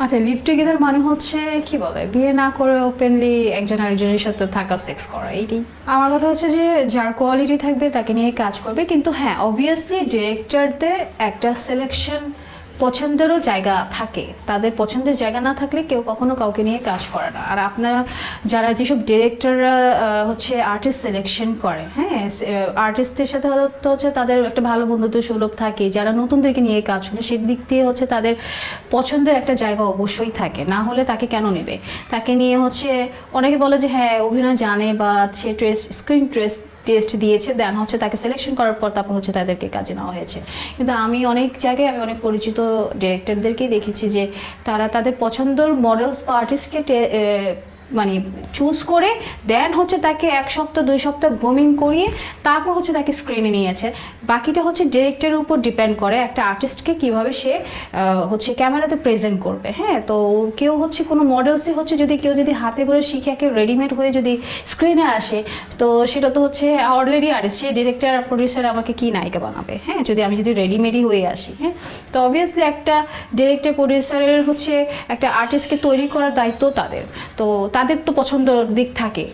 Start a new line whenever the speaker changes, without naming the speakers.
আচ্ছা, live together মানে হচ্ছে কি বলে, বিয়ে না করে ওপেনলি একজন আরেকজনের সাথে থাকা, সেক্স করা, এইটাই। আমার কথা হচ্ছে যে যার কোয়ালিটি থাকবে তাকে নিয়ে কাজ করবে, কিন্তু হ্যাঁ অবভিয়াসলি ডিরেক্টরদের একটা সিলেকশন পছন্দেরও জায়গা থাকে, তাদের পছন্দের জায়গা না থাকলে কেউ কখনো কাউকে নিয়ে কাজ করে না। আর আপনারা যারা যেসব ডিরেক্টররা হচ্ছে আর্টিস্ট সিলেকশন করে, হ্যাঁ আর্টিস্টের সাথে তো হচ্ছে তাদের একটা ভালো বন্ধুত্ব সুলভ থাকে, যারা নতুনদেরকে নিয়ে কাজ করে সেই দিক দিয়ে হচ্ছে তাদের পছন্দের একটা জায়গা অবশ্যই থাকে, না হলে তাকে কেন নেবে। তাকে নিয়ে হচ্ছে অনেকে বলে যে হ্যাঁ অভিনয় জানে বা সে স্ক্রিন টেস্ট দিয়েছে, দেন হচ্ছে তাকে সিলেকশন করার পর তারপর হচ্ছে তাদেরকে কাজে নেওয়া হয়েছে। কিন্তু আমি অনেক জায়গায় আমি অনেক পরিচিত ডিরেক্টরদেরকেই দেখেছি যে তারা তাদের পছন্দের মডেলস বা আর্টিস্টকে মানে চুজ করে দেন হচ্ছে তাকে 1 সপ্তাহ 2 সপ্তাহ গ্রুমিং করিয়ে তারপর হচ্ছে তাকে স্ক্রিনে নিয়েছে। বাকিটা হচ্ছে ডিরেক্টরের উপর ডিপেন্ড করে একটা আর্টিস্টকে কিভাবে সে হচ্ছে ক্যামেরাতে প্রেজেন্ট করবে। হ্যাঁ, তো কেউ হচ্ছে কোনো মডেলসই হচ্ছে যদি কেউ যদি হাতে করে শিখে একে রেডিমেড হয়ে যদি স্ক্রিনে আসে, তো সেটা তো হচ্ছে অলরেডি আর্টিস্ট, সে ডিরেক্টর আর প্রডিউসার আমাকে কি নায়িকা বানাবে, হ্যাঁ যদি আমি যদি রেডিমেডই হয়ে আসি। হ্যাঁ, তো অবভিয়াসলি একটা ডিরেক্টর প্রডিউসারের হচ্ছে একটা আর্টিস্টকে তৈরি করার দায়িত্ব তাদের, তো তাদের তো পছন্দের দিক থাকে।